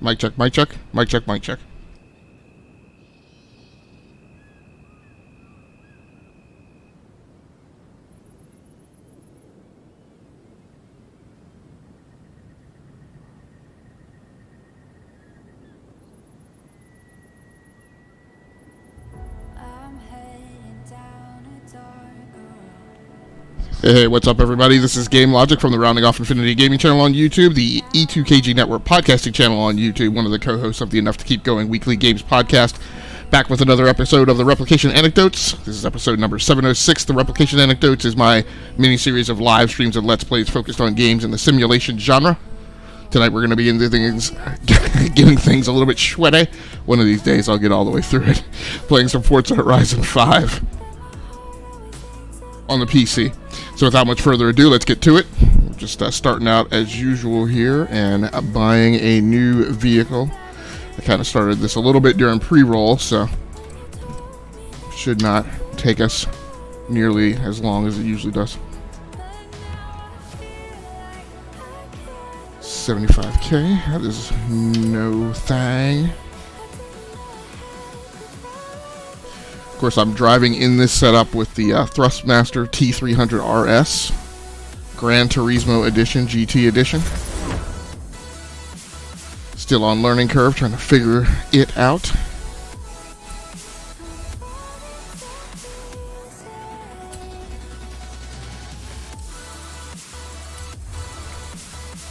Mic check, mic check, mic check, mic check. Hey, what's up, everybody? This is Game Logic from the Rounding Off Infinity Gaming channel on YouTube, the E2KG Network podcasting channel on YouTube, one of the co-hosts of the Enough to Keep Going weekly games podcast, back with another episode of the Replication Anecdotes. This is episode number 706. The Replication Anecdotes is my mini-series of live streams and Let's Plays focused on games in the simulation genre. Tonight we're going to be into things, getting things a little bit sweaty. One of these days I'll get all the way through it. Playing some Forza Horizon 5 on the PC. So without much further ado, let's get to it. We're just starting out as usual here and buying a new vehicle. I kind of started this a little bit during pre-roll, so should not take us nearly as long as it usually does. 75k, that is no thing. Of course, I'm driving in this setup with the Thrustmaster T300RS Gran Turismo Edition, GT Edition. Still on learning curve, trying to figure it out.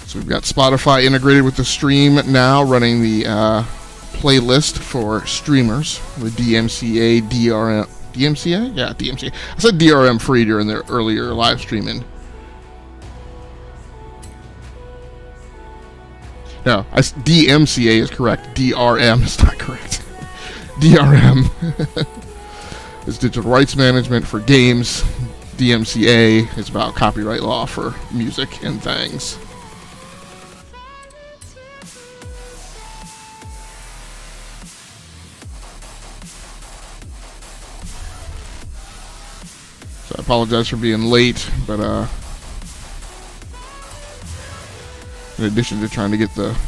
So we've got Spotify integrated with the stream now, running the playlist for streamers with DMCA, DRM. DMCA? Yeah, DMCA. I said DRM free during their earlier live streaming. No, DMCA is correct. DRM is not correct. DRM is digital rights management for games. DMCA is about copyright law for music and things. So I apologize for being late, but in addition to trying to get the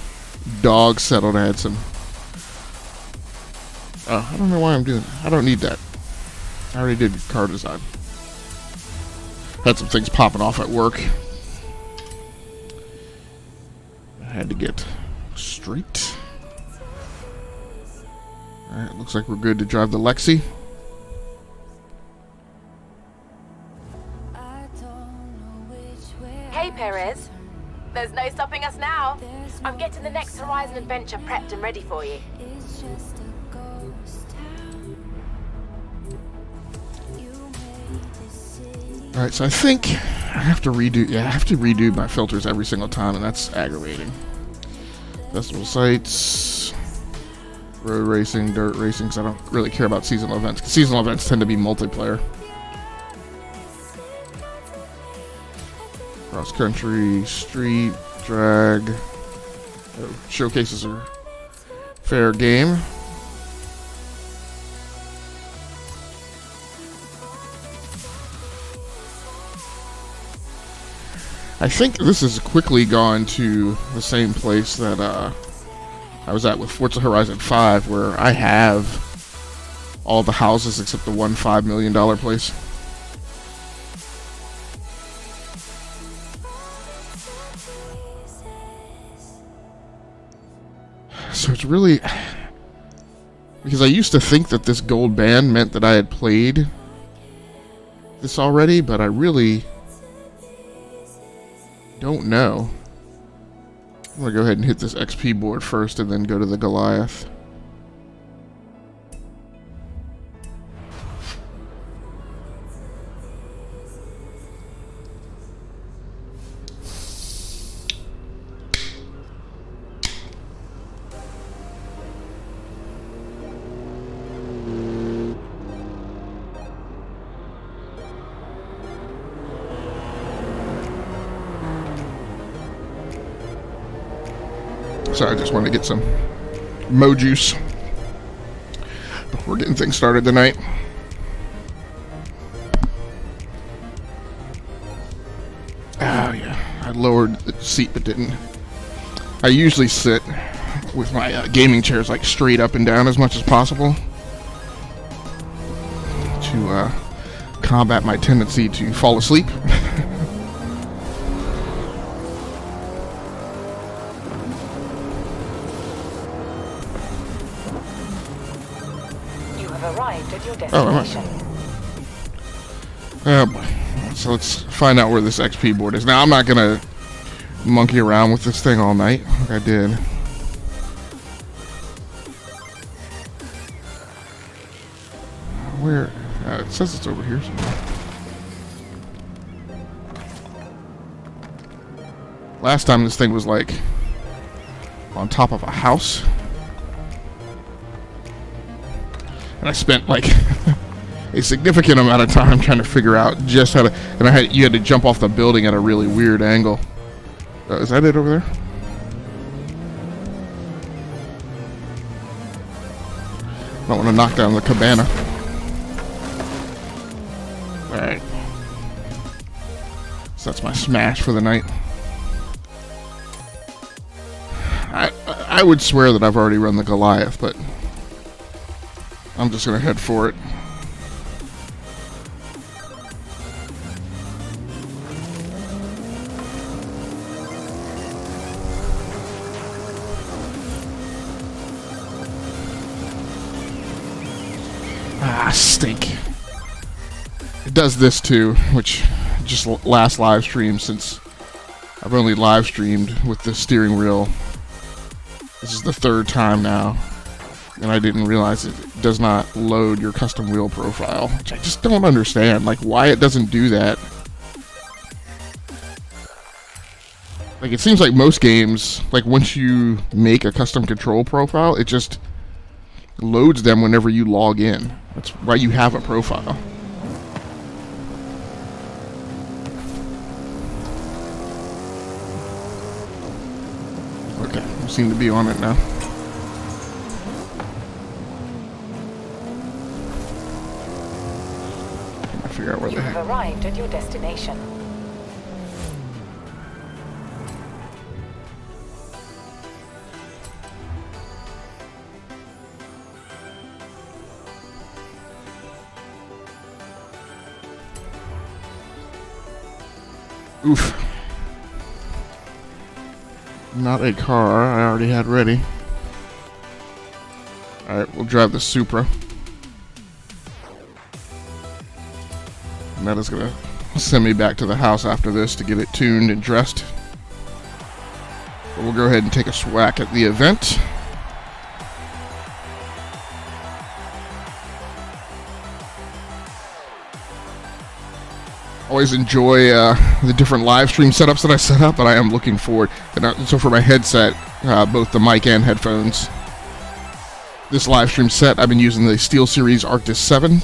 dog settled, I had some... I don't know why I'm doing that. I don't need that. I already did car design. Had some things popping off at work. I had to get straight. Alright, looks like we're good to drive the Lexi. Hey Perez, there's no stopping us now. I'm getting the next Horizon adventure prepped and ready for you. Alright, so I think I have to redo my filters every single time, and that's aggravating. Festival sites, road racing, dirt racing, because I don't really care about seasonal events. Seasonal events tend to be multiplayer. Cross country, street, drag. Showcases are fair game. I think this has quickly gone to the same place that I was at with Forza Horizon 5, where I have all the houses except the one $5 million place. So it's really... Because I used to think that this gold band meant that I had played this already, but I really don't know. I'm going to go ahead and hit this XP board first and then go to the Goliath. Sorry, I just wanted to get some Mo juice. We're getting things started tonight. Oh yeah, I lowered the seat but didn't. I usually sit with my gaming chairs like straight up and down as much as possible to combat my tendency to fall asleep. You have arrived at your destination. Oh boy. So let's find out where this XP board is. Now I'm not gonna monkey around with this thing all night like I did. Where? It says it's over here somewhere. Last time this thing was like on top of a house. And I spent like a significant amount of time trying to figure out just how to, and you had to jump off the building at a really weird angle. Is that it over there? Don't want to knock down the cabana. Alright. So that's my smash for the night. I would swear that I've already run the Goliath, but I'm just going to head for it. Stink. It does this too, which just last live stream, since I've only live streamed with the steering wheel. This is the third time now, and I didn't realize it does not load your custom wheel profile, which I just don't understand, like why it doesn't do that. Like it seems like most games, like once you make a custom control profile, it just loads them whenever you log in. That's why you have a profile. Okay, we seem to be on it now. Trying to figure out where you have arrived at your destination. Oof. Not a car I already had ready. Alright, we'll drive the Supra. And that is going to send me back to the house after this to get it tuned and dressed. But we'll go ahead and take a swag at the event. Always enjoy the different live stream setups that I set up, but I am looking forward. And so for my headset, both the mic and headphones, this live stream set, I've been using the SteelSeries Arctis 7.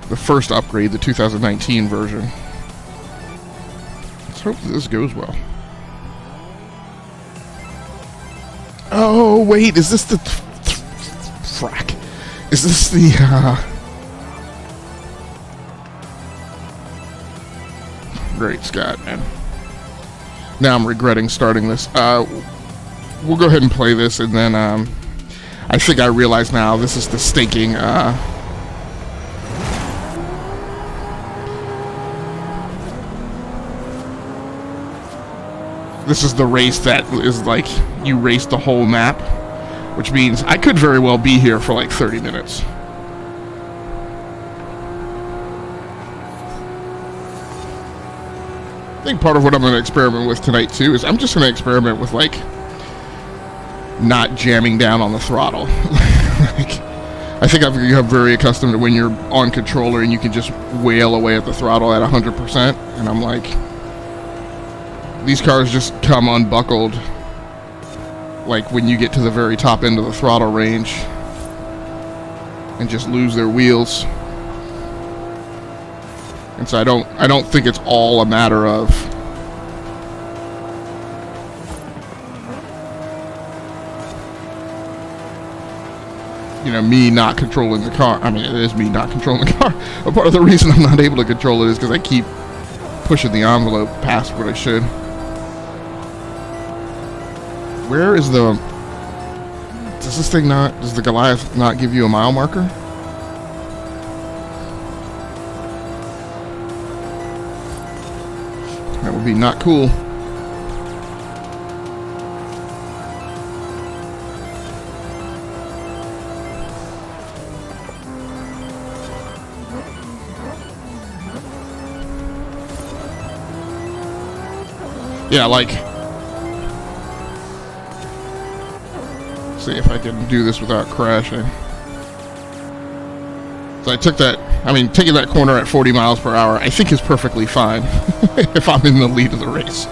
The first upgrade, the 2019 version. Let's hope that this goes well. Oh, wait, is this the... frack. Is this the, Great Scott, man. Now I'm regretting starting this. We'll go ahead and play this, and then, I think I realize now this is the stinking, this is the race that is like, you race the whole map, which means I could very well be here for like 30 minutes. I think part of what I'm going to experiment with tonight too is I'm just going to experiment with like not jamming down on the throttle. Like, I think I've become very accustomed to when you're on controller and you can just wail away at the throttle at 100%, and I'm like, these cars just come unbuckled like when you get to the very top end of the throttle range and just lose their wheels. And so I don't think it's all a matter of me not controlling the car. I mean, it is me not controlling the car. But part of the reason I'm not able to control it is because I keep pushing the envelope past what I should. Where is the... Does this thing not... Does the Goliath not give you a mile marker? That would be not cool. Yeah, like... See if I can do this without crashing. So I took that... I mean, taking that corner at 40 miles per hour, I think is perfectly fine if I'm in the lead of the race.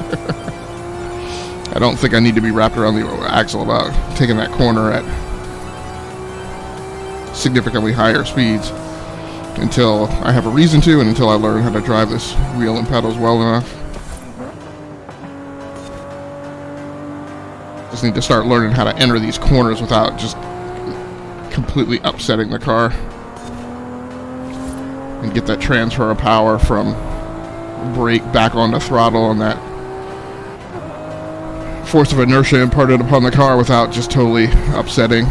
I don't think I need to be wrapped around the axle about taking that corner at significantly higher speeds until I have a reason to, and until I learn how to drive this wheel and pedals well enough. Just need to start learning how to enter these corners without just completely upsetting the car. And get that transfer of power from brake back onto throttle and that force of inertia imparted upon the car without just totally upsetting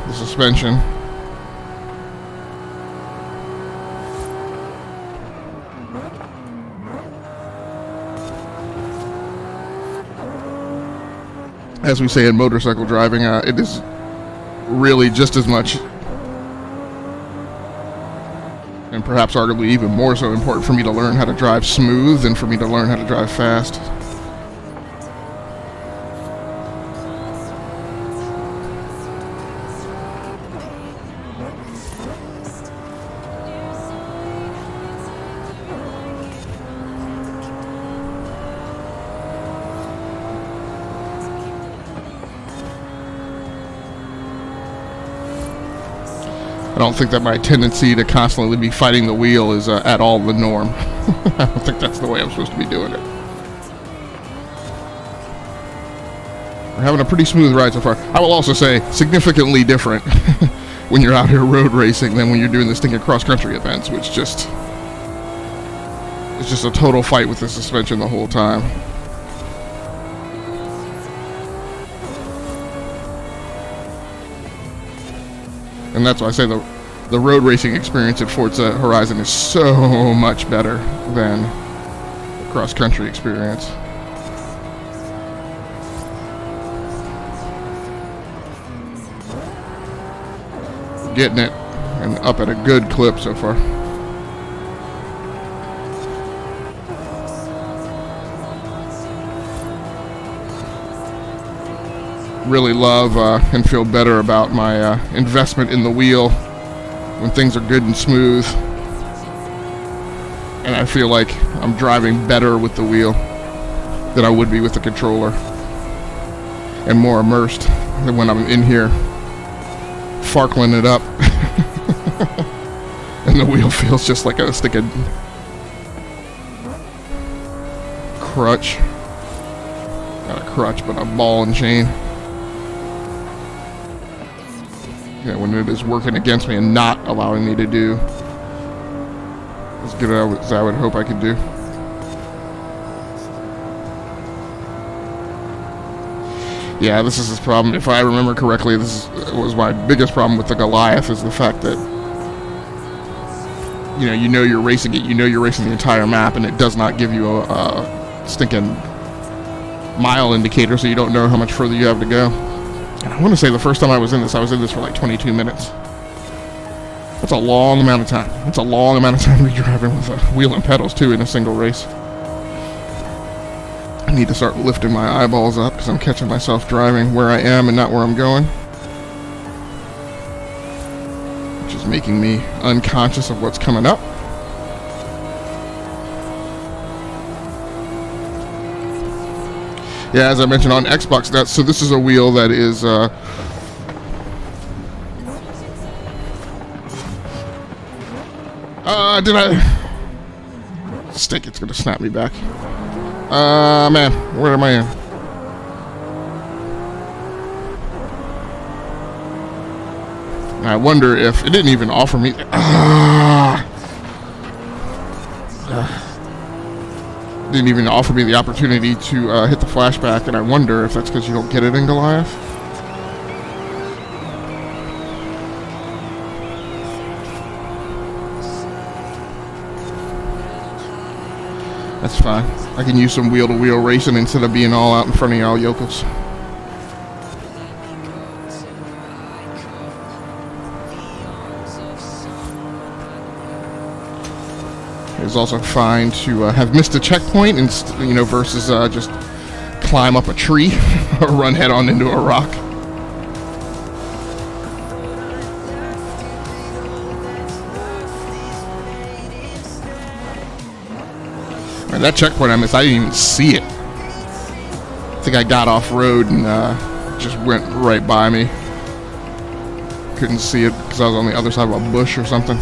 the suspension. As we say in motorcycle driving, it is really just as much, and perhaps arguably even more so, important for me to learn how to drive smooth than for me to learn how to drive fast. I don't think that my tendency to constantly be fighting the wheel is at all the norm. I don't think that's the way I'm supposed to be doing it. We're having a pretty smooth ride so far. I will also say, significantly different when you're out here road racing than when you're doing this thing at cross-country events, which just... It's just a total fight with the suspension the whole time. And that's why I say the road racing experience at Forza Horizon is so much better than the cross-country experience. Getting it and up at a good clip so far. Really love and feel better about my investment in the wheel when things are good and smooth, and I feel like I'm driving better with the wheel than I would be with the controller, and more immersed than when I'm in here farkling it up and the wheel feels just like a sticking crutch. Not a crutch, but a ball and chain. When it is working against me and not allowing me to do as good as I would hope I could do. Yeah, this is his problem. If I remember correctly, this was my biggest problem with the Goliath, is the fact that you know you're racing it, you're racing the entire map, and it does not give you a stinking mile indicator, so you don't know how much further you have to go. And I want to say the first time I was in this for like 22 minutes. That's a long amount of time. That's a long amount of time to be driving with a wheel and pedals, too, in a single race. I need to start lifting my eyeballs up because I'm catching myself driving where I am and not where I'm going. Which is making me unconscious of what's coming up. Yeah, as I mentioned on Xbox, so this is a wheel that is did I stick? It's gonna snap me back. Man, where am I in? I wonder if it didn't even offer me. didn't even offer me the opportunity to hit the flashback, and I wonder if that's because you don't get it in Goliath. That's fine. I can use some wheel-to-wheel racing instead of being all out in front of y'all yokels. It's also fine to have missed a checkpoint, and versus just climb up a tree or run head-on into a rock. And that checkpoint I missed, I didn't even see it. I think I got off-road and just went right by me. Couldn't see it because I was on the other side of a bush or something.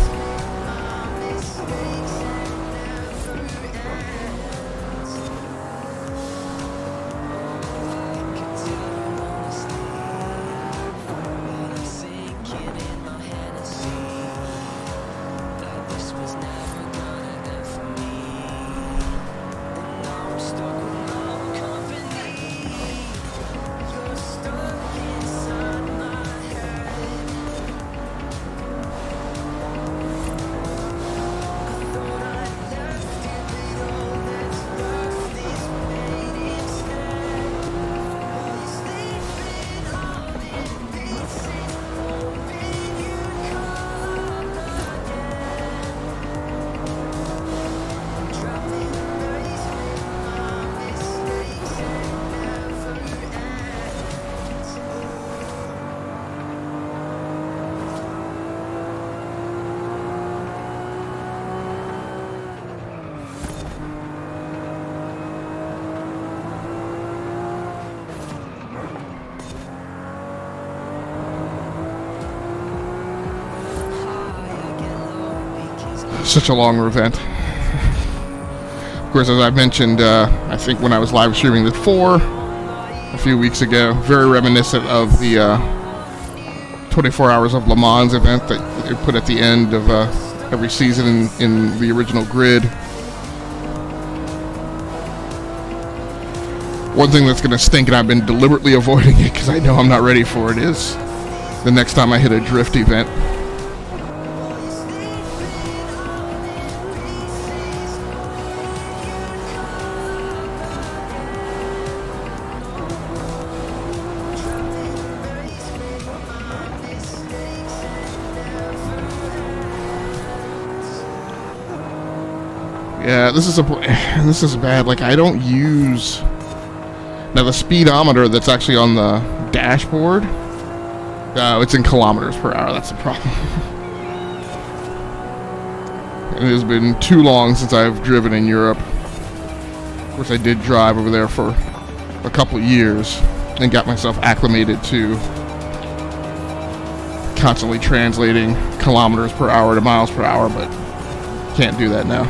Such a long event. Of course, as I mentioned, I think when I was live streaming the 4 a few weeks ago, very reminiscent of the 24 Hours of Le Mans event that they put at the end of every season in the original grid. One thing that's going to stink, and I've been deliberately avoiding it because I know I'm not ready for it, is the next time I hit a drift event. Yeah, this is bad. Like, I don't use now the speedometer that's actually on the dashboard. It's in kilometers per hour. That's the problem. It has been too long since I've driven in Europe. Of course, I did drive over there for a couple years and got myself acclimated to constantly translating kilometers per hour to miles per hour, but can't do that now.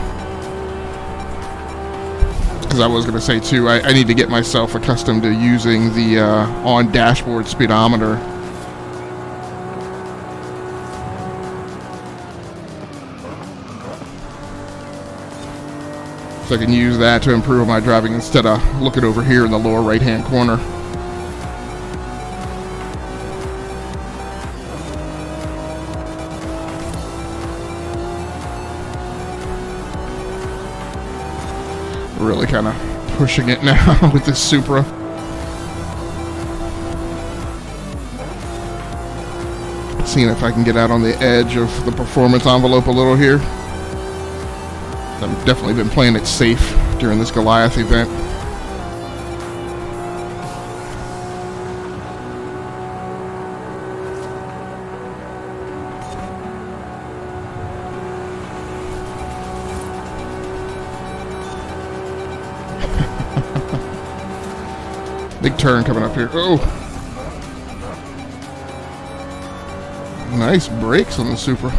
Because I was going to say too, I need to get myself accustomed to using the on dashboard speedometer. So I can use that to improve my driving instead of looking over here in the lower right hand corner. Really kind of pushing it now with this Supra. Seeing if I can get out on the edge of the performance envelope a little here. I've definitely been playing it safe during this Goliath event. Big turn coming up here. Oh! Nice brakes on the Supra.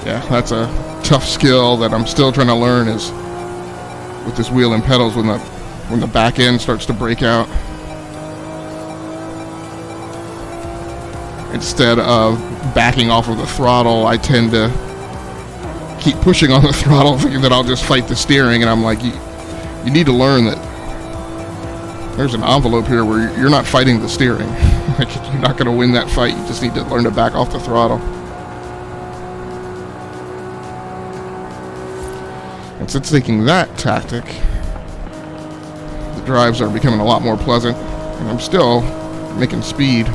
Yeah, that's a tough skill that I'm still trying to learn, is with this wheel and pedals when the back end starts to break out. instead of backing off of the throttle, I tend to keep pushing on the throttle, thinking that I'll just fight the steering, and I'm like, you need to learn that there's an envelope here where you're not fighting the steering. Like, you're not going to win that fight. You just need to learn to back off the throttle. And since taking that tactic, the drives are becoming a lot more pleasant, and I'm still making speed.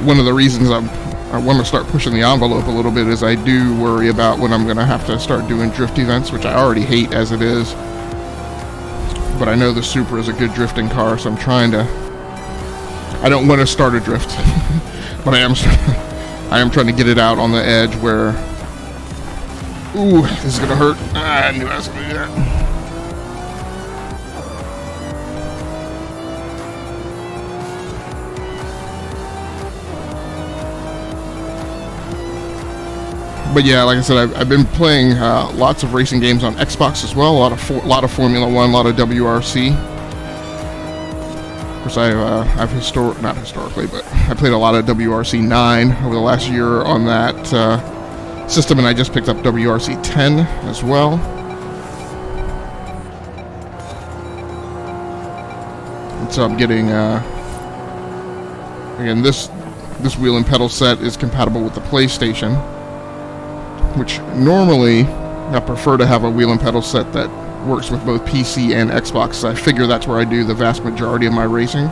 One of the reasons I want to start pushing the envelope a little bit is I do worry about when I'm going to have to start doing drift events, which I already hate as it is. But I know the Supra is a good drifting car, so I'm trying to... I don't want to start a drift, but I am trying to get it out on the edge where... Ooh, this is going to hurt. I knew I was going to do that. But yeah, like I said, I've been playing lots of racing games on Xbox as well. A lot of Formula One, a lot of WRC. Of course, I've not historically, but I played a lot of WRC 9 over the last year on that system, and I just picked up WRC 10 as well. And so I'm getting again, this wheel and pedal set is compatible with the PlayStation, which normally I prefer to have a wheel and pedal set that works with both PC and Xbox. So I figure that's where I do the vast majority of my racing.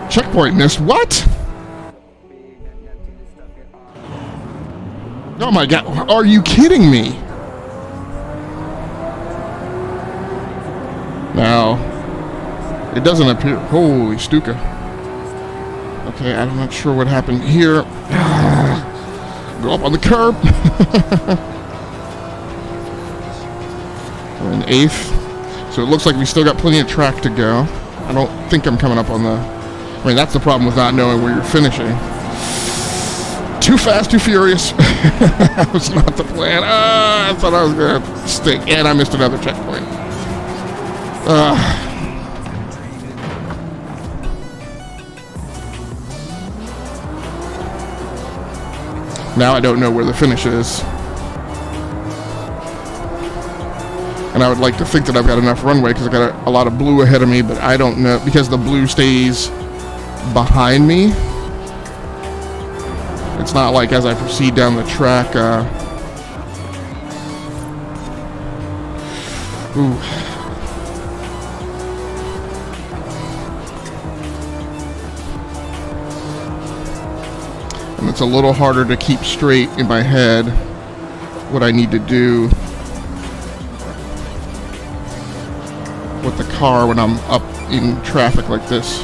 Checkpoint missed. What? Oh my god, are you kidding me? Now, it doesn't appear. Holy Stuka. Okay, I'm not sure what happened here. Go up on the curb. We're in 8th. So it looks like we still got plenty of track to go. I don't think I'm coming up on the... I mean, that's the problem with not knowing where you're finishing. Too fast, too furious. That was not the plan. I thought I was going to stick. And I missed another checkpoint. Now I don't know where the finish is. And I would like to think that I've got enough runway because I've got a lot of blue ahead of me, but I don't know, because the blue stays behind me. It's not like as I proceed down the track, ooh. And it's a little harder to keep straight in my head what I need to do with the car when I'm up in traffic like this.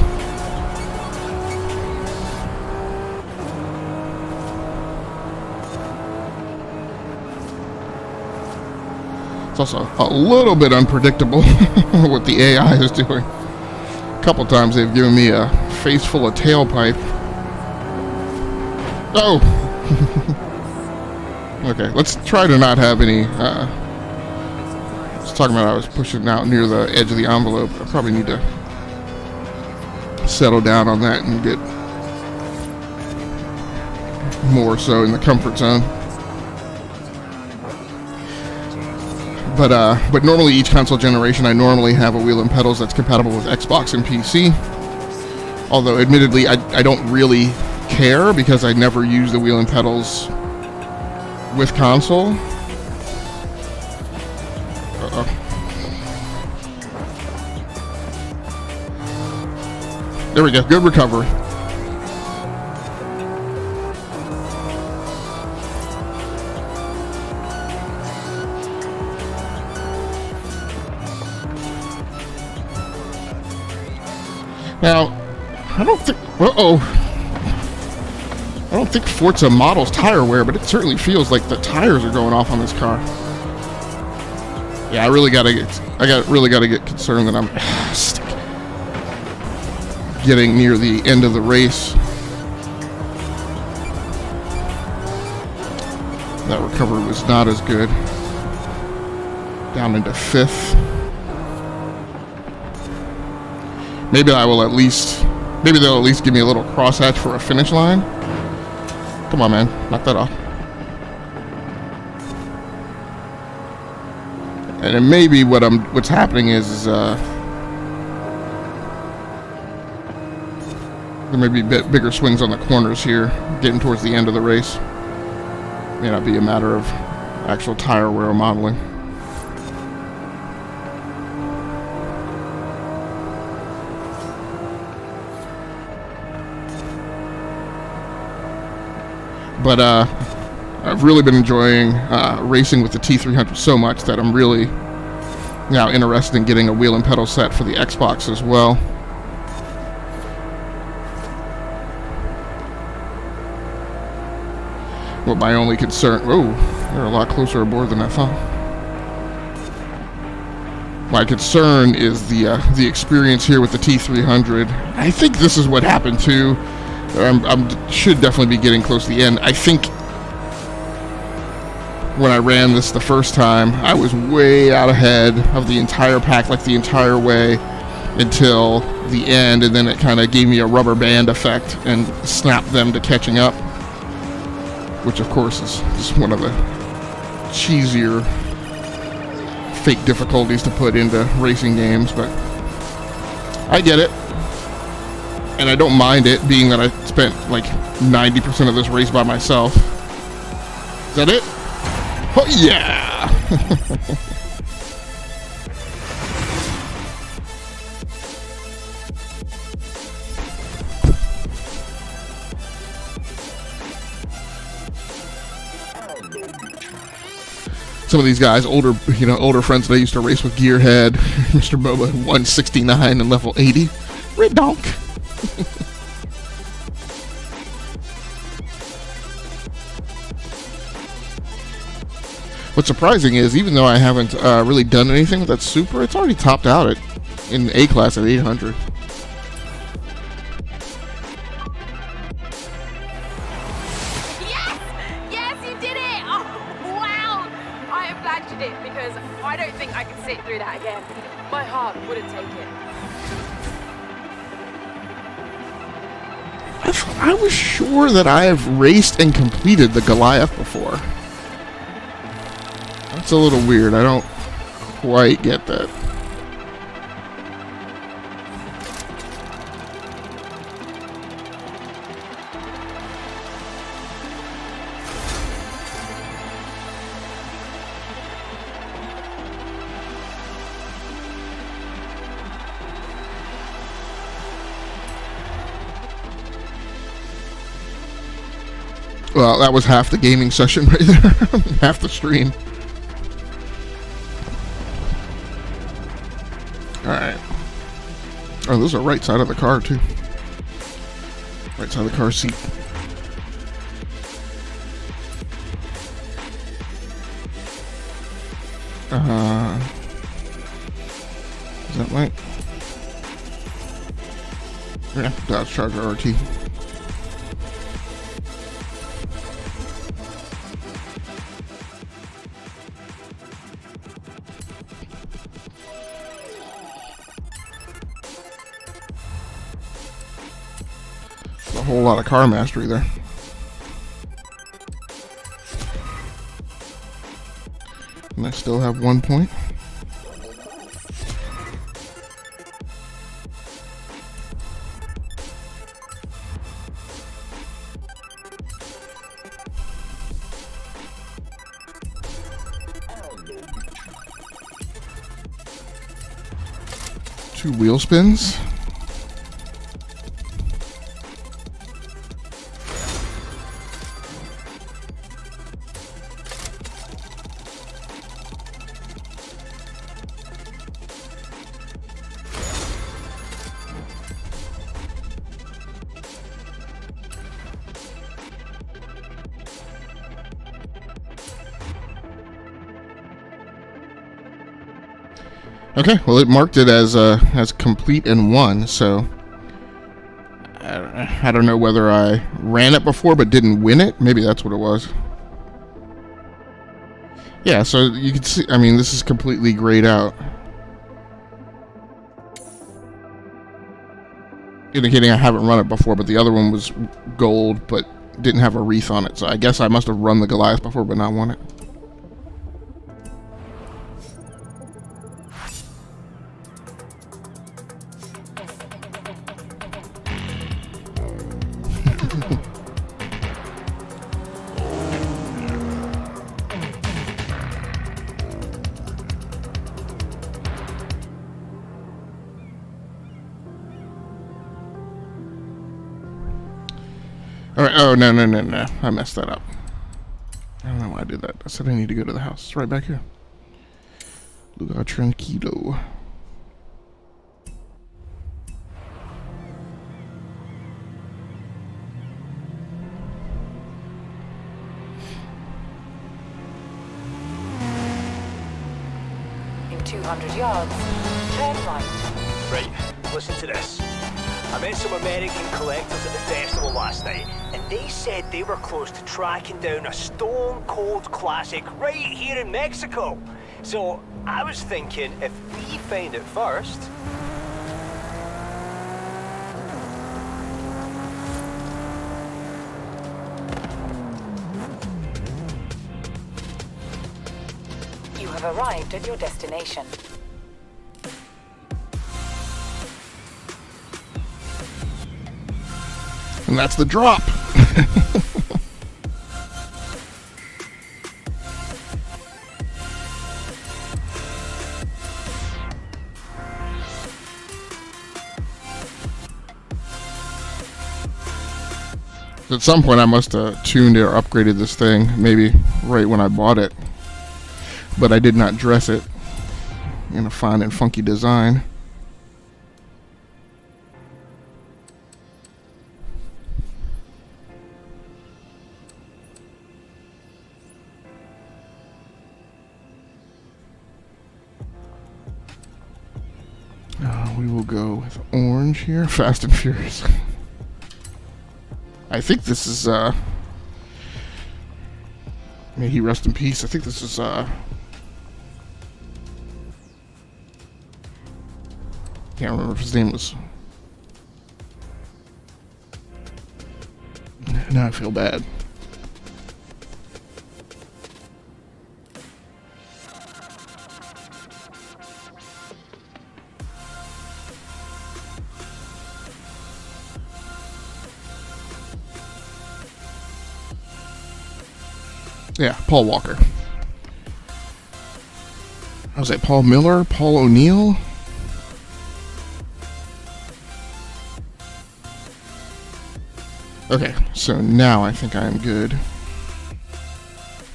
It's also a little bit unpredictable what the AI is doing. A couple times they've given me a face full of tailpipe. Oh! Okay, let's try to not have any... I was talking about I was pushing out near the edge of the envelope. I probably need to settle down on that and get more so in the comfort zone. But normally each console generation I normally have a wheel and pedals that's compatible with Xbox and PC. Although admittedly I don't really care because I never use the wheel and pedals with console. There we go, good recovery. Now, I don't think, I don't think Forza models tire wear, but it certainly feels like the tires are going off on this car. Yeah, I really gotta get concerned that I'm getting near the end of the race. That recovery was not as good. down into 5th. Maybe I will at least, maybe they'll at least give me a little crosshatch for a finish line. Come on, man, knock that off. And then maybe what's happening is there may be bigger swings on the corners here, getting towards the end of the race. May not be a matter of actual tire wear modeling. But I've really been enjoying racing with the T300 so much that I'm really now interested in getting a wheel and pedal set for the Xbox as well. But my only concern... Oh, they're a lot closer aboard than I thought. My concern is the experience here with the T300. I think this is what happened too. I should definitely be getting close to the end. I think when I ran this the first time, I was way out ahead of the entire pack, like the entire way until the end, and then it kind of gave me a rubber band effect and snapped them to catching up, which of course is just one of the cheesier fake difficulties to put into racing games, but I get it. And I don't mind it, being that I spent like 90% of this race by myself. Is that it? Oh yeah! Some of these guys, older friends that I used to race with, Gearhead, Mr. Boba, 169 and level 80. Red donk. What's surprising is, even though I haven't really done anything with that Super, it's already topped out in A class at 800. Yes, you did it! Oh, wow! I am glad you did, because I don't think I could sit through that again. My heart wouldn't take it. I was sure that I have raced and completed the Goliath before. That's a little weird. I don't quite get that. Well, that was half the gaming session right there. Half the stream. Alright. Oh, this is the right side of the car, too. Right side of the car seat. Is that right? Yeah, Dodge Charger RT. A whole lot of car mastery there. And I still have 1 point. Two wheel spins. Okay, well, it marked it as complete and won, so I don't know whether I ran it before but didn't win it. Maybe that's what it was. Yeah, so you can see, I mean, this is completely grayed out. Indicating I haven't run it before, but the other one was gold, but didn't have a wreath on it. So I guess I must have run the Goliath before, but not won it. Alright, oh, no. I messed that up. I don't know why I did that. I said I need to go to the house. It's right back here. Lugar Tranquilo. In 200 yards, turn right. Right, listen to this. I met some American collectors at the festival last night, and they said they were close to tracking down a stone-cold classic right here in Mexico. So I was thinking, if we find it first... You have arrived at your destination. And that's the drop. At some point I must have tuned or upgraded this thing, maybe right when I bought it. But I did not dress it in a fine and funky design. We will go with orange here. Fast and Furious. I think this is, may he rest in peace. I think this is, can't remember if his name was. Now I feel bad. Yeah, Paul Walker. I was like, Paul Miller? Paul O'Neill? Okay, so now I think I am good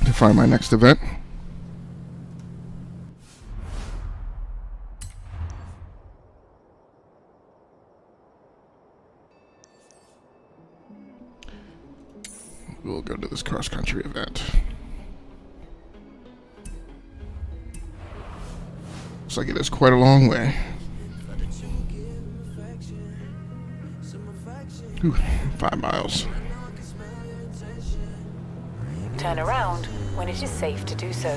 to find my next event. We'll go to this cross-country event. Looks like it is quite a long way. Ooh, 5 miles. Turn around when it is safe to do so.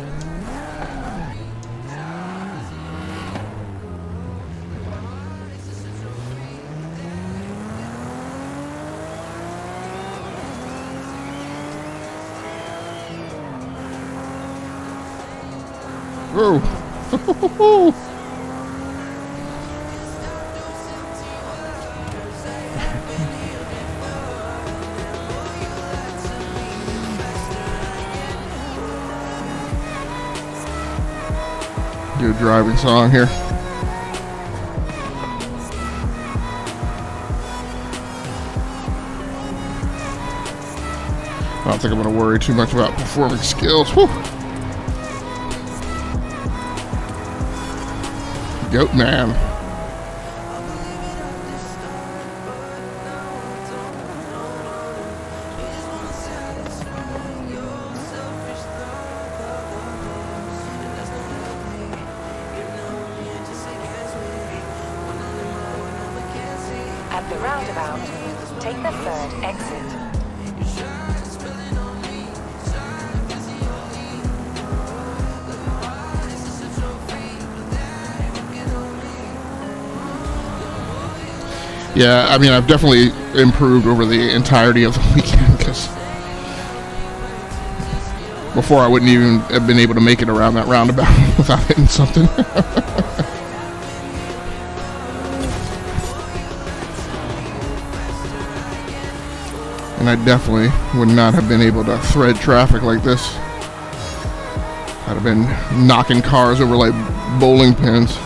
Whoa! Do a driving song here. I don't think I'm going to worry too much about performing skills. Whew. Goat man. At the roundabout, take the third exit. Yeah, I mean, I've definitely improved over the entirety of the weekend, because before I wouldn't even have been able to make it around that roundabout without hitting something. And I definitely would not have been able to thread traffic like this. I'd have been knocking cars over like bowling pins.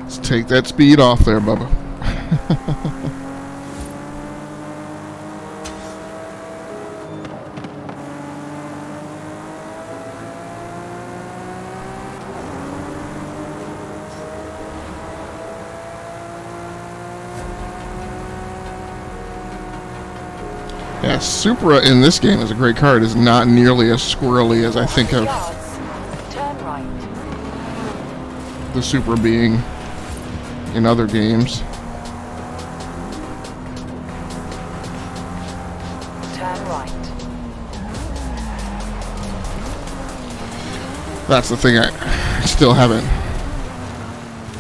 Let's take that speed off there, Bubba. Yeah, Supra in this game is a great car. It is not nearly as squirrely as I think of Turn right. the Supra being in other games. Turn right. That's the thing, I still haven't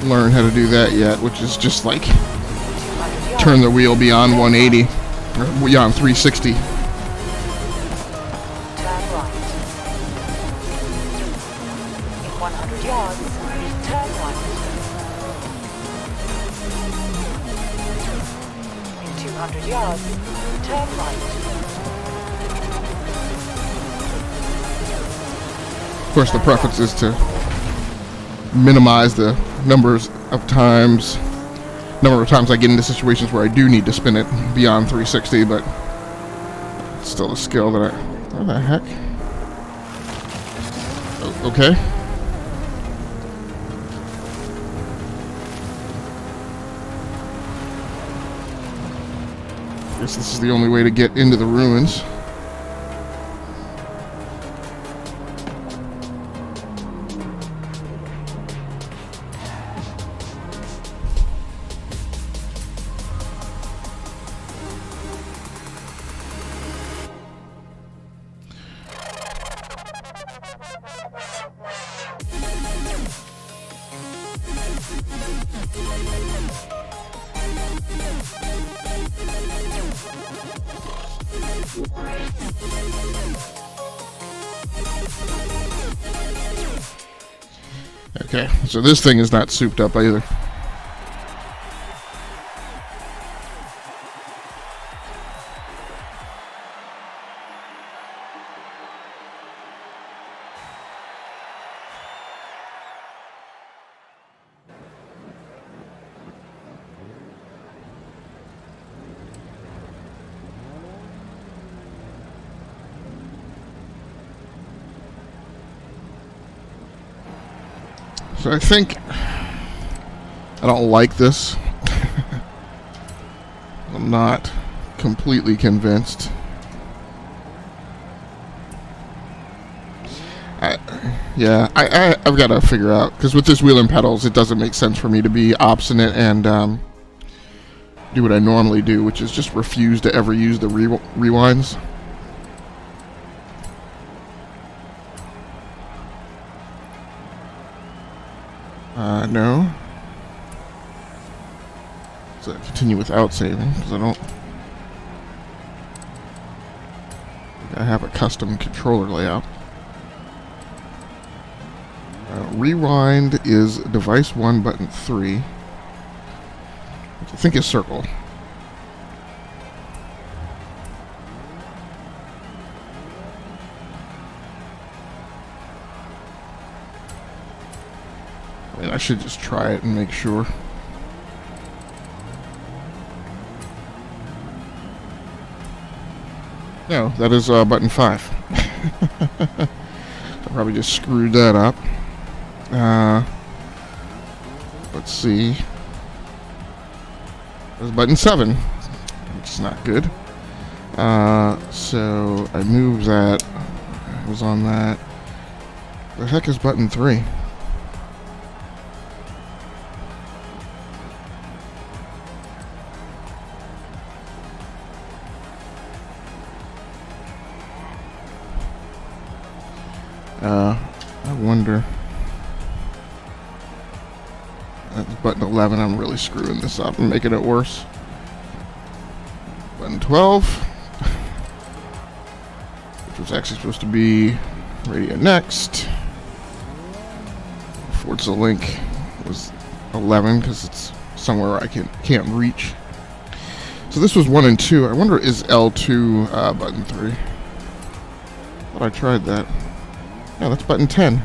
learned how to do that yet, which is just like 200 yards. turn the wheel beyond 180 or beyond 360. Turn right. In 100 yards, turn right. In 200 yards, turn right. Of course, the preference is to minimize the number of times I get into situations where I do need to spin it beyond 360, but it's still a skill that what the heck? Oh, okay. Guess this is the only way to get into the ruins. Okay, so this thing is not souped up either. So I think I don't like this. I'm not completely convinced. I've got to figure out, because with this wheel and pedals, it doesn't make sense for me to be obstinate and do what I normally do, which is just refuse to ever use the rewinds. No. So continue without saving, because I don't. I have a custom controller layout. Rewind is device 1, button 3, which I think is circle. I should just try it and make sure. No, that is button 5. I probably just screwed that up. Let's see. That's button 7, which is not good. So I moved that. I was on that. The heck is button 3? I wonder. That's button 11. I'm really screwing this up and making it worse. Button 12, which was actually supposed to be radio next. Forza link was 11 because it's somewhere I can't reach. So this was 1 and 2. I wonder, is L2 button 3? Thought I tried that. Yeah, that's button 10.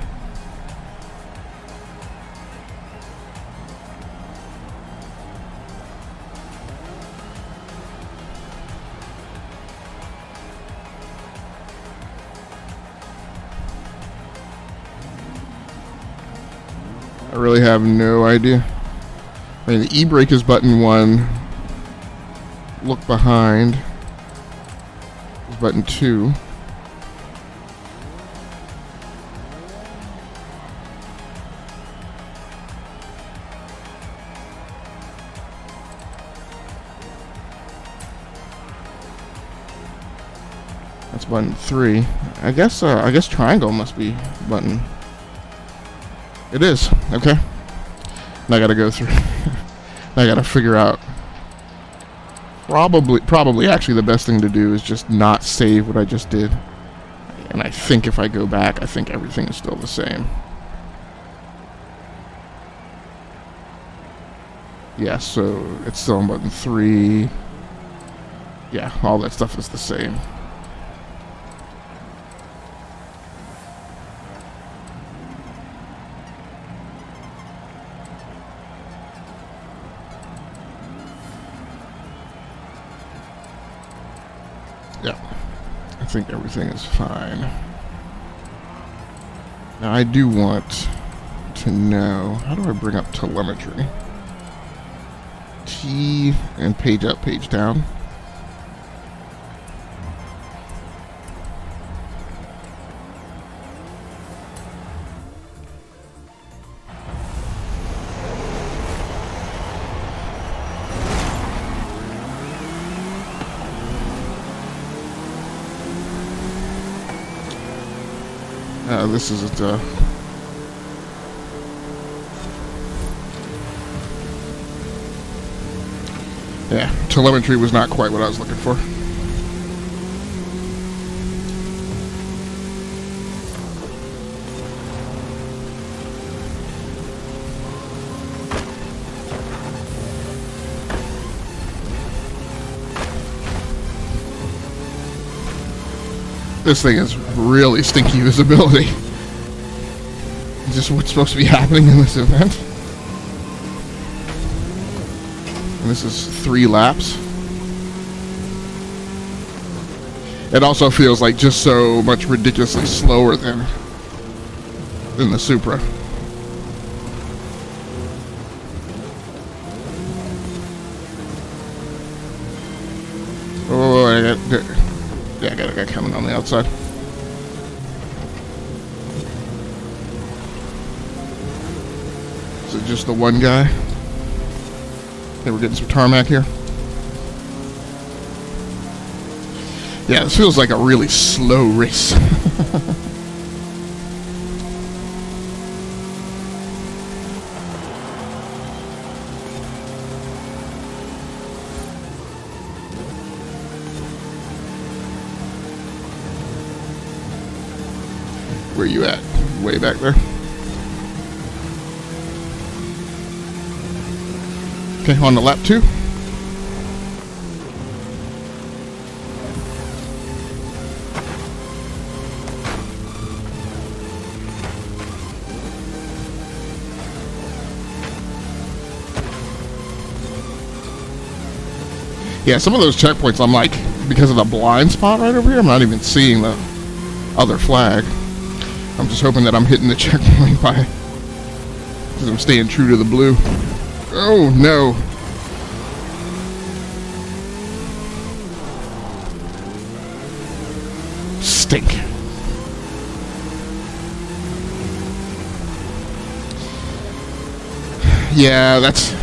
I really have no idea. I mean, the e-brake is button 1. Look behind is button 2. That's button 3. I guess triangle must be button. It is. Okay. Now I gotta go through. Now I gotta figure out. Probably actually the best thing to do is just not save what I just did. And I think if I go back, I think everything is still the same. Yeah, so it's still on button 3. Yeah, all that stuff is the same. Yeah, I think everything is fine. Now I do want to know, how do I bring up telemetry? T and page up, page down. This isn't yeah, telemetry was not quite what I was looking for. This thing is really stinky visibility. Is this what's supposed to be happening in this event? And this is 3 laps. It also feels like just so much ridiculously slower than the Supra. Oh, I got a guy coming on the outside. Is it just the one guy? Okay, we're getting some tarmac here. Yeah, this feels like a really slow race. Where you at? Way back there. Okay, on to lap 2. Yeah, some of those checkpoints, I'm like, because of the blind spot right over here, I'm not even seeing the other flag. I'm just hoping that I'm hitting the checkpoint because I'm staying true to the blue. Oh, no. Stink. Yeah, that's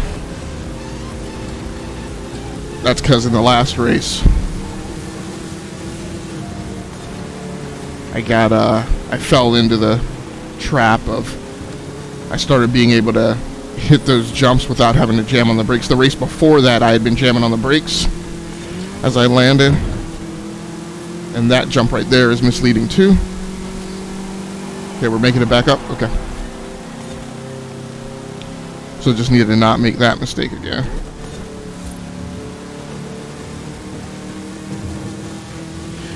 because in the last race, I fell into the trap of, I started being able to hit those jumps without having to jam on the brakes. The race before that, I had been jamming on the brakes as I landed, and that jump right there is misleading too. Okay, we're making it back up. Okay. So just needed to not make that mistake again.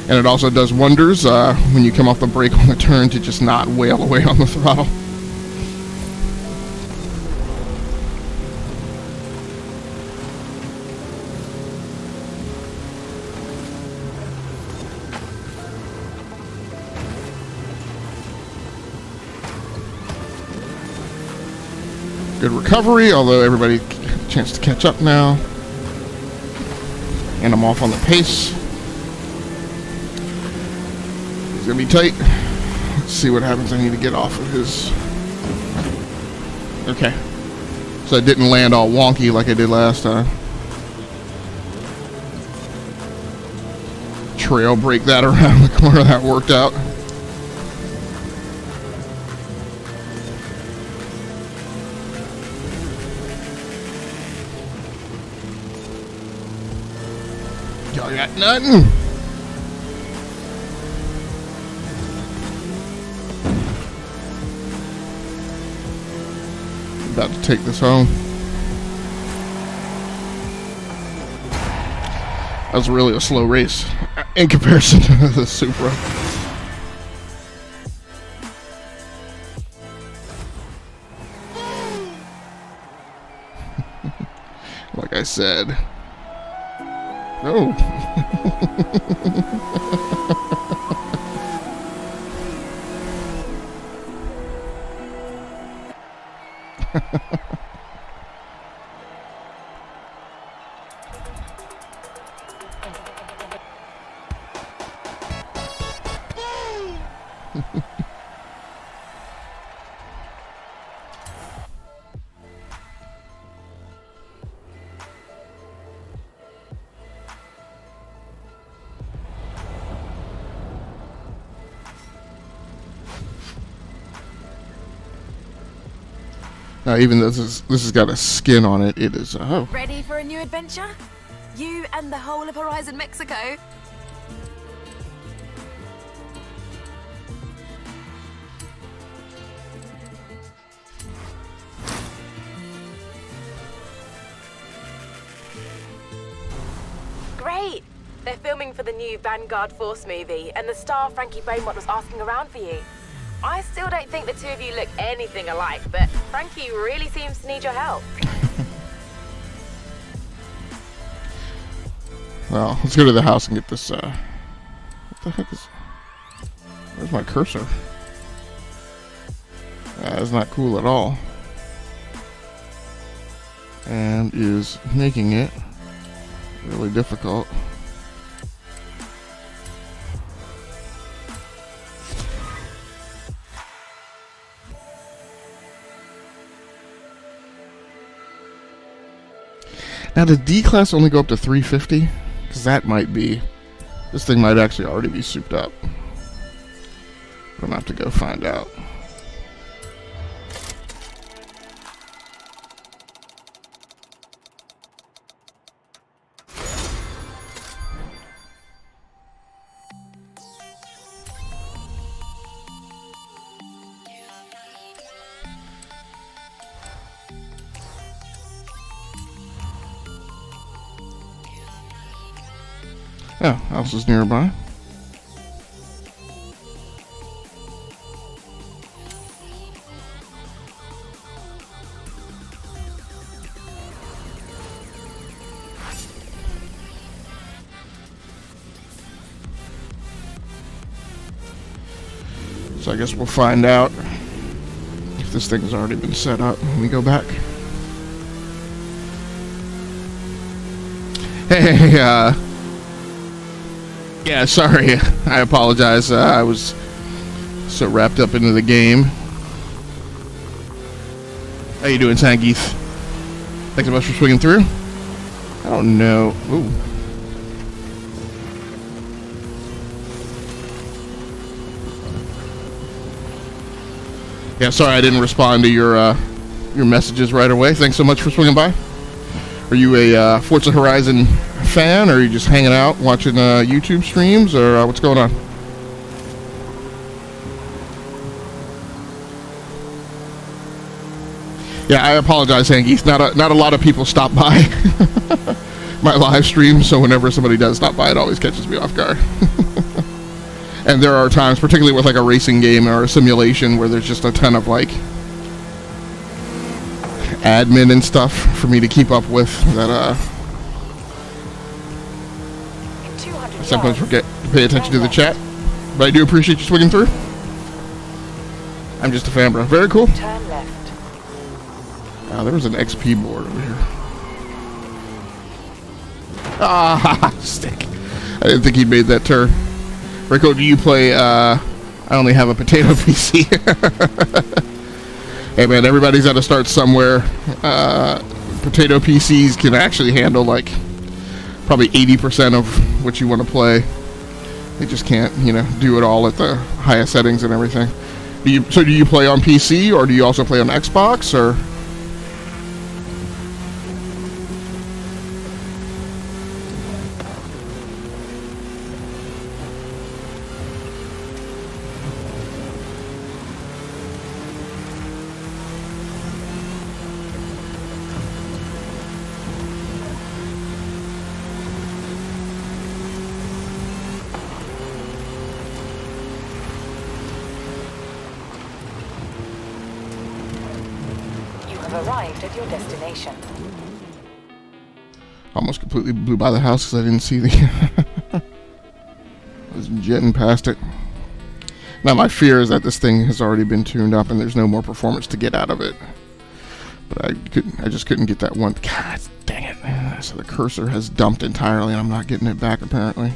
And it also does wonders when you come off the brake on the turn to just not wail away on the throttle. Good recovery, although everybody had a chance to catch up now. And I'm off on the pace. It's gonna be tight. Let's see what happens. I need to get off of his. Okay. So I didn't land all wonky like I did last time. Trail brake that around the corner. That worked out. Y'all got nothing. About to take this home. That was really a slow race in comparison to the Supra. Like I said. No. Now, even though this has got a skin on it, it is, oh. Ready for a new adventure? You and the whole of Horizon Mexico? Great! They're filming for the new Vanguard Force movie, and the star Frankie Beaumont was asking around for you. I still don't think the two of you look anything alike, but Frankie really seems to need your help. Well, let's go to the house and get this, what the heck is... Where's my cursor? That's not cool at all. And is making it really difficult. Now, does D-Class only go up to 350? Because that might be... This thing might actually already be souped up. I'm going to have to go find out. Oh, house is nearby. So I guess we'll find out if this thing has already been set up when we go back. Hey, yeah, sorry. I apologize. I was so wrapped up into the game. How you doing, Zangief? Thanks so much for swinging through. I don't know. Ooh. Yeah, sorry I didn't respond to your messages right away. Thanks so much for swinging by. Are you a Forza Horizon fan, or are you just hanging out watching YouTube streams, or what's going on? Yeah, I apologize, Hangies. Not a lot of people stop by my live stream, so whenever somebody does stop by, it always catches me off guard. And there are times, particularly with like a racing game or a simulation, where there's just a ton of like admin and stuff for me to keep up with that I sometimes forget to pay attention to the chat. But I do appreciate you swinging through. I'm just a fan, bro. Very cool. Turn left. There was an XP board over here. Ah, stick. I didn't think he made that turn. Rico, do you play, I only have a potato PC. Hey man, everybody's got to start somewhere. Potato PCs can actually handle like probably 80% of what you want to play. They just can't, do it all at the highest settings and everything. Do you play on PC, or do you also play on Xbox, or? Arrived at your destination. Almost completely blew by the house because I didn't see the... I was jetting past it. Now my fear is that this thing has already been tuned up and there's no more performance to get out of it. But I just couldn't get that one. God dang it. So the cursor has dumped entirely and I'm not getting it back apparently.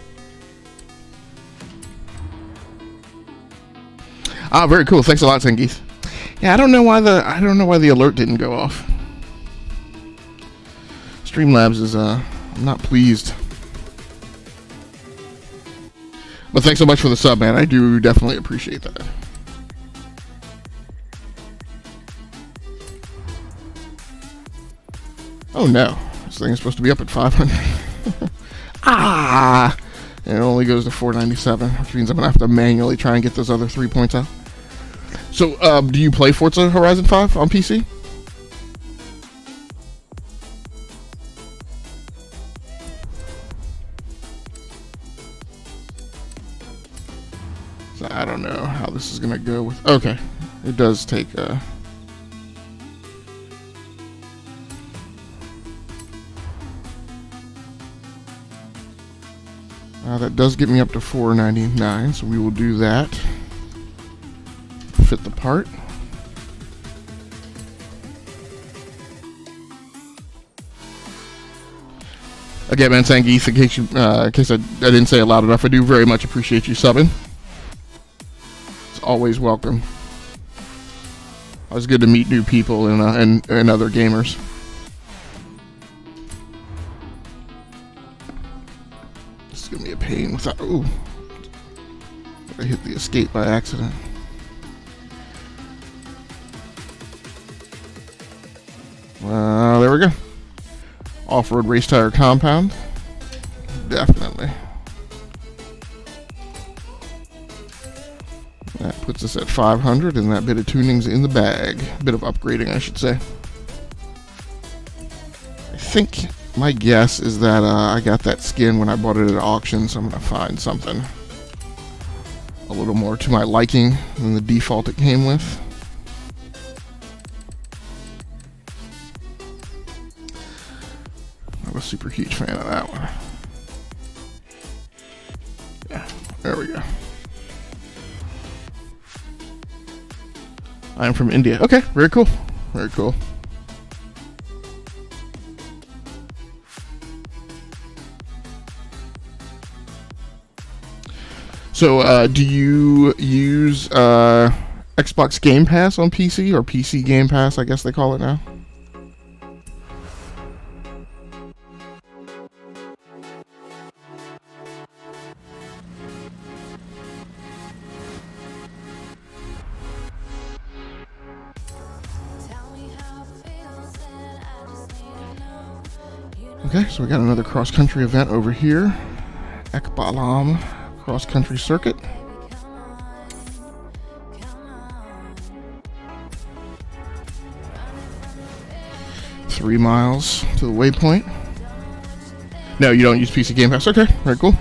Ah, very cool. Thanks a lot, Sengeeth. Yeah, I don't know why the alert didn't go off. Streamlabs is I'm not pleased. But thanks so much for the sub, man. I do definitely appreciate that. Oh no, this thing is supposed to be up at 500. Ah, and it only goes to 497, which means I'm gonna have to manually try and get those other 3 points out. So, do you play Forza Horizon 5 on PC? So I don't know how this is gonna go with... Okay, it does take... that does get me up to 499, so we will do that. Fit the part. Again, man, Sangeeth, in case I didn't say it loud enough, I do very much appreciate you subbing. It's always welcome. Always good to meet new people and other gamers. This is gonna be a pain without. Ooh, I hit the escape by accident. There we go. Off-road race tire compound. Definitely. That puts us at 500, and that bit of tuning's in the bag. Bit of upgrading, I should say. I think my guess is that I got that skin when I bought it at auction, so I'm going to find something a little more to my liking than the default it came with. Not a super huge fan of that one. Yeah, there we go. I'm from India. Okay, very cool. Very cool. So, do you use Xbox Game Pass on PC, or PC Game Pass, I guess they call it now? Okay, so we got another cross-country event over here. Ekbalam cross-country circuit. $3 miles to the waypoint. No, you don't use PC Game Pass. Okay, very cool.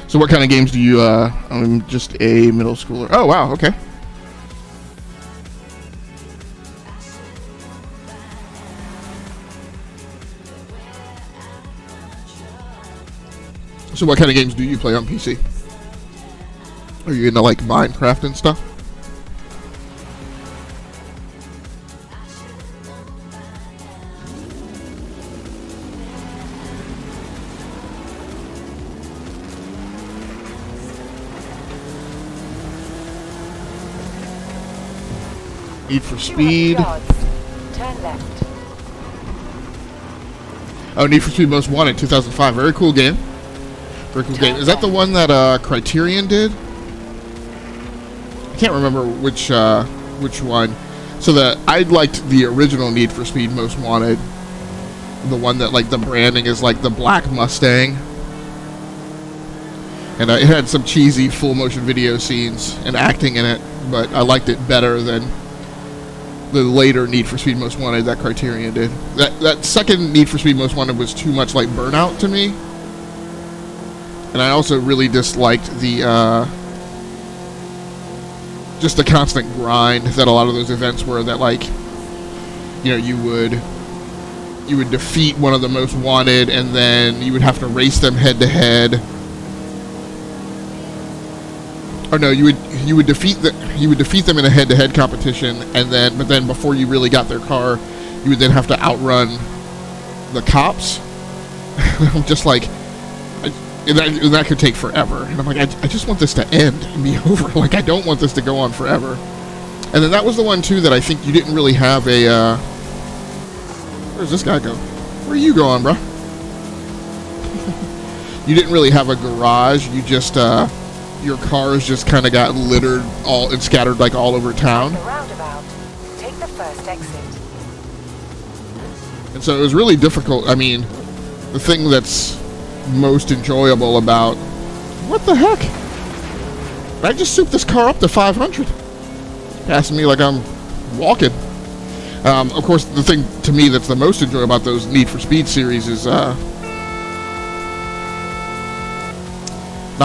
So what kind of games do you, I'm just a middle schooler. Oh, wow, okay. So what kind of games do you play on PC? Are you into like Minecraft and stuff? Need for Speed. Turn left. Oh, Need for Speed Most Wanted 2005. Very cool game. Very cool game. Is that the one that Criterion did? I can't remember which one. So I liked the original Need for Speed Most Wanted. The one that like the branding is like the black Mustang. And it had some cheesy full motion video scenes and acting in it, but I liked it better than the later Need for Speed Most Wanted that Criterion did. That second Need for Speed Most Wanted was too much like Burnout to me. And I also really disliked the just the constant grind that a lot of those events were, that like, you know, you would defeat one of the most wanted and then you would have to race them head to head. Or no, you would defeat them in a head to head competition, and then before you really got their car, you would then have to outrun the cops. I'm just like, that could take forever. And I'm like, I just want this to end and be over. Like, I don't want this to go on forever. And then that was the one, too, that I think you didn't really have a, where's this guy go? Where are you going, bro? You didn't really have a garage. You just, your cars just kind of got littered and scattered, like, all over town. The roundabout. Take the first exit. And so it was really difficult. I mean, the thing that's most enjoyable about... What the heck? I just souped this car up to 500. Passing me like I'm walking. Of course, the thing to me that's the most enjoyable about those Need for Speed series is... not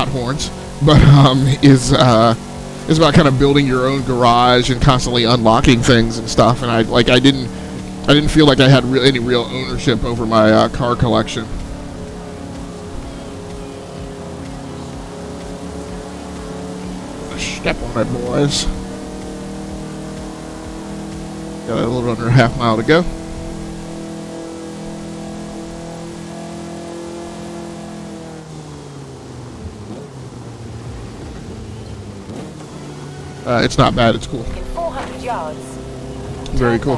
horns, but is about kind of building your own garage and constantly unlocking things and stuff. And I didn't feel like I had any real ownership over my car collection. Step on it, boys. Got a little under a half mile to go. It's not bad. It's cool. In 400 yards. Very cool.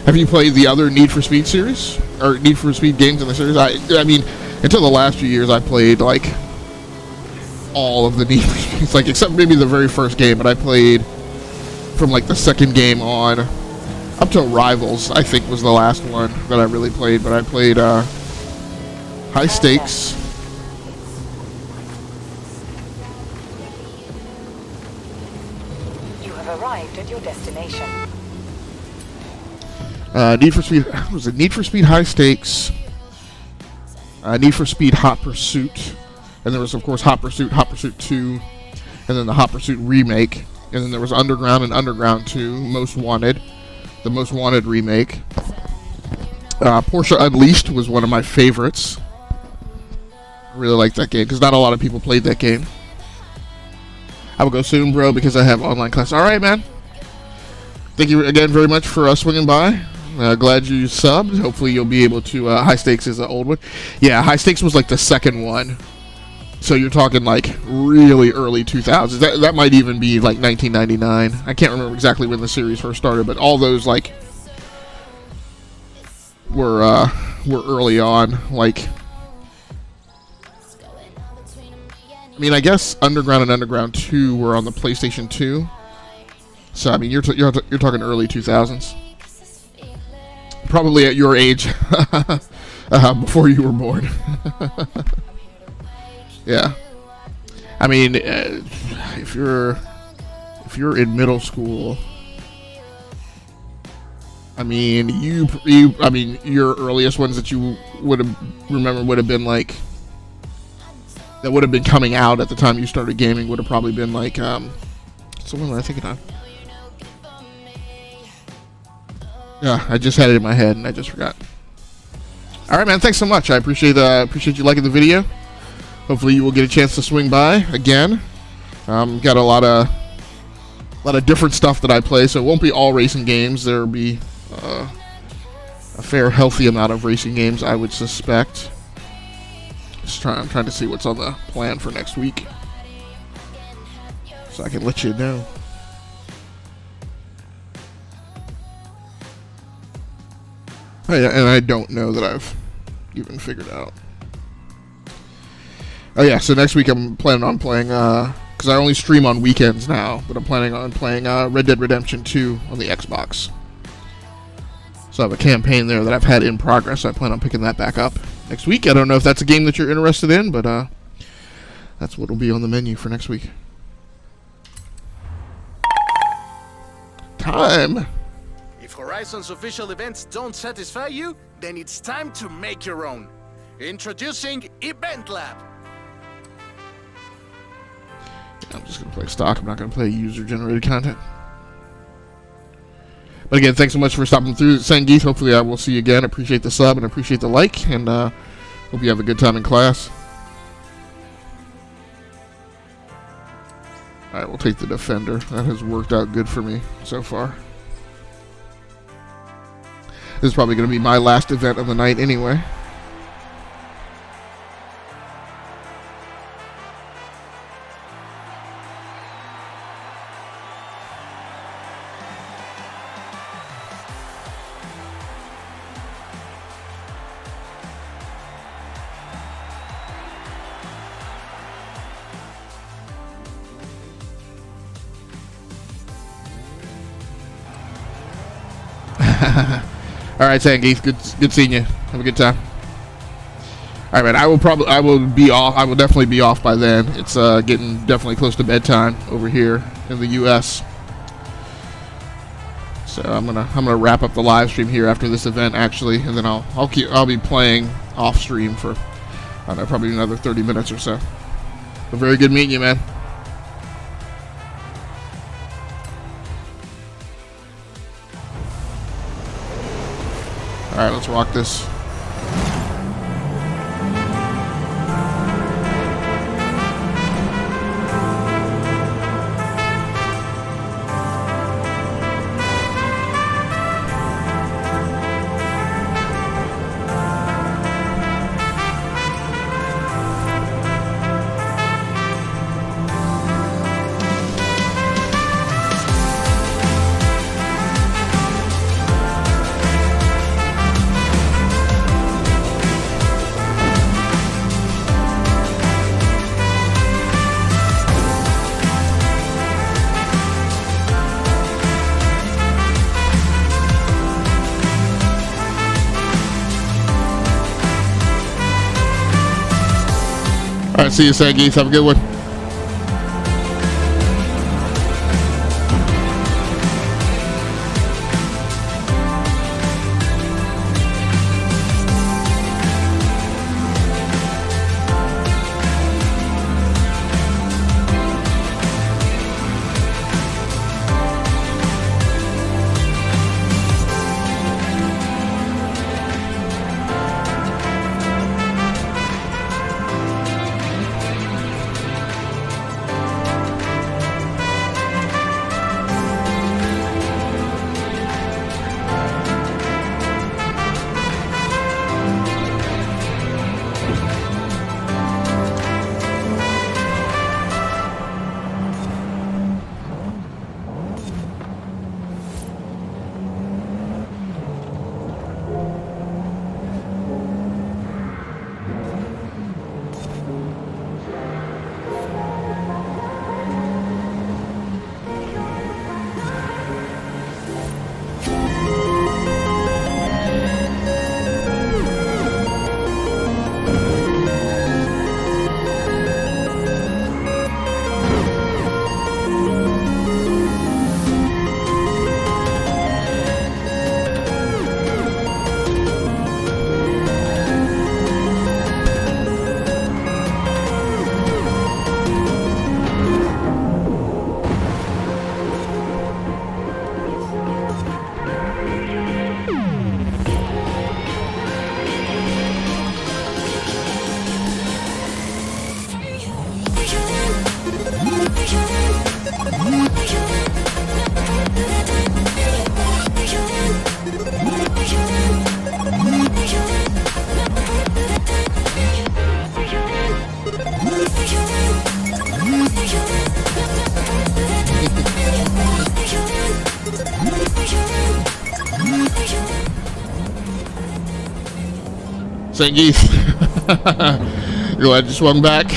Have you played the other Need for Speed series? Or Need for Speed games in the series? I mean, until the last few years, I played, like, all of the Need for Speeds. Like, except maybe the very first game, but I played from, like, the second game on up till Rivals, I think, was the last one that I really played. But I played High Stakes. Arrived at your destination. Need for Speed, was it Need for Speed High Stakes? Need for Speed Hot Pursuit, and there was of course Hot Pursuit 2, and then the Hot Pursuit remake, and then there was Underground and Underground 2, Most Wanted, the Most Wanted remake. Porsche Unleashed was one of my favorites. I really liked that game because not a lot of people played that game. I will go soon, bro, because I have online class. All right, man. Thank you again very much for swinging by. Glad you subbed. Hopefully you'll be able to... High Stakes is an old one. Yeah, High Stakes was like the second one. So you're talking like really early 2000s. That might even be like 1999. I can't remember exactly when the series first started, but all those like were early on. Like... I mean, I guess Underground and Underground 2 were on the PlayStation 2. So, I mean, you're talking early 2000s. probably at your age, before you were born. Yeah. I mean, if you're in middle school, I mean, I mean, your earliest ones that you would have been like, that would have been coming out at the time you started gaming would have probably been like, what's the one that I'm thinking of? Yeah, I just had it in my head and I just forgot. All right, man. Thanks so much. I appreciate you liking the video. Hopefully, you will get a chance to swing by again. Got a lot of different stuff that I play, so it won't be all racing games. There will be a fair, healthy amount of racing games, I would suspect. I'm trying to see what's on the plan for next week, so I can let you know. And I don't know that I've even figured out. Oh yeah, so next week I'm planning on playing, because I only stream on weekends now, but I'm planning on playing Red Dead Redemption 2 on the Xbox. So I have a campaign there that I've had in progress, so I plan on picking that back up next week. I don't know if that's a game that you're interested in, but that's what will be on the menu for next week. Time! If Horizon's official events don't satisfy you, then it's time to make your own. Introducing Event Lab. I'm just going to play stock. I'm not going to play user-generated content. But again, thanks so much for stopping through, Sangeeth. Hopefully I will see you again. Appreciate the sub and appreciate the like. And hope you have a good time in class. Alright, we'll take the Defender. That has worked out good for me so far. This is probably going to be my last event of the night anyway. All right, Sangeeth, good seeing you. Have a good time. All right, man. I will be off. I will definitely be off by then. It's getting definitely close to bedtime over here in the U.S. So I'm gonna wrap up the live stream here after this event, actually, and then I'll be playing off stream for, I don't know, probably another 30 minutes or so. But very good meeting you, man. All right, let's rock this. All right, see you, Sangeeth. Have a good one. Zangief. You're glad you swung back.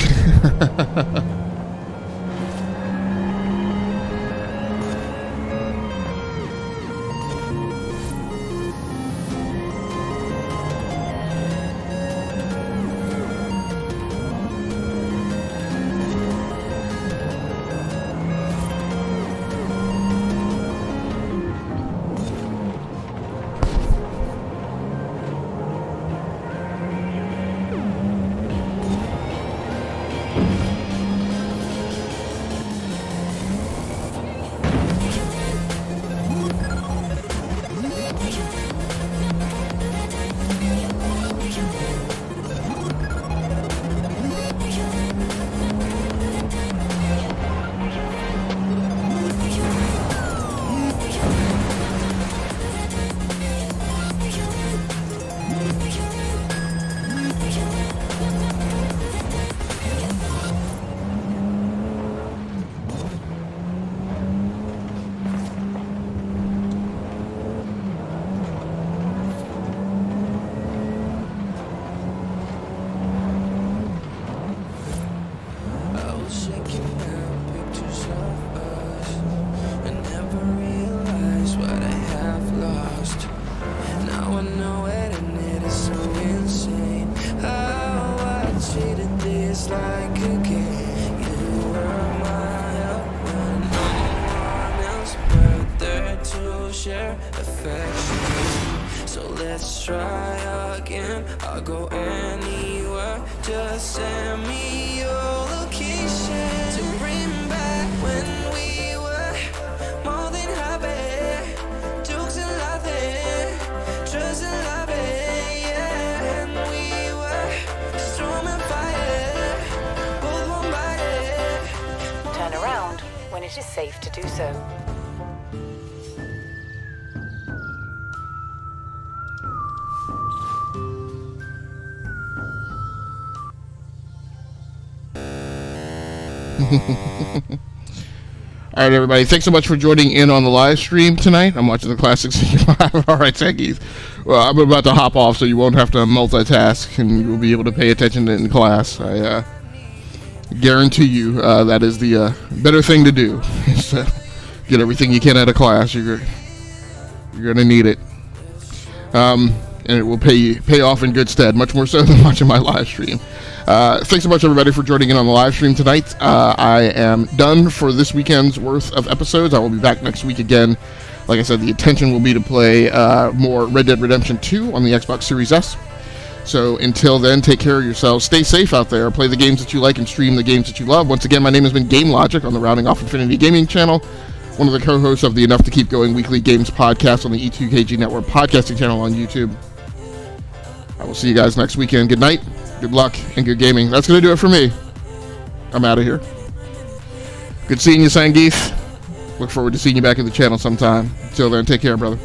Turn around when it is safe to do so. All right, everybody. Thanks so much for joining in on the live stream tonight. I'm watching the Classic 65. All right, Zangief. Well, I'm about to hop off, so you won't have to multitask, and you'll be able to pay attention in class. I guarantee you that is the better thing to do. Is get everything you can out of class. You're gonna need it, and it will pay off in good stead, much more so than watching my live stream. Thanks so much, everybody, for joining in on the live stream tonight. I am done for this weekend's worth of episodes. I will be back next week again. Like I said, the intention will be to play more Red Dead Redemption 2 on the Xbox Series S. So until then, take care of yourselves. Stay safe out there. Play the games that you like and stream the games that you love. Once again, my name has been Game Logic on the Rounding Off Infinity Gaming channel, one of the co-hosts of the Enough to Keep Going weekly games podcast on the E2KG Network podcasting channel on YouTube. I will see you guys next weekend. Good night, good luck, and good gaming. That's going to do it for me. I'm out of here. Good seeing you, Zangief. Look forward to seeing you back in the channel sometime. Until then, take care, brother.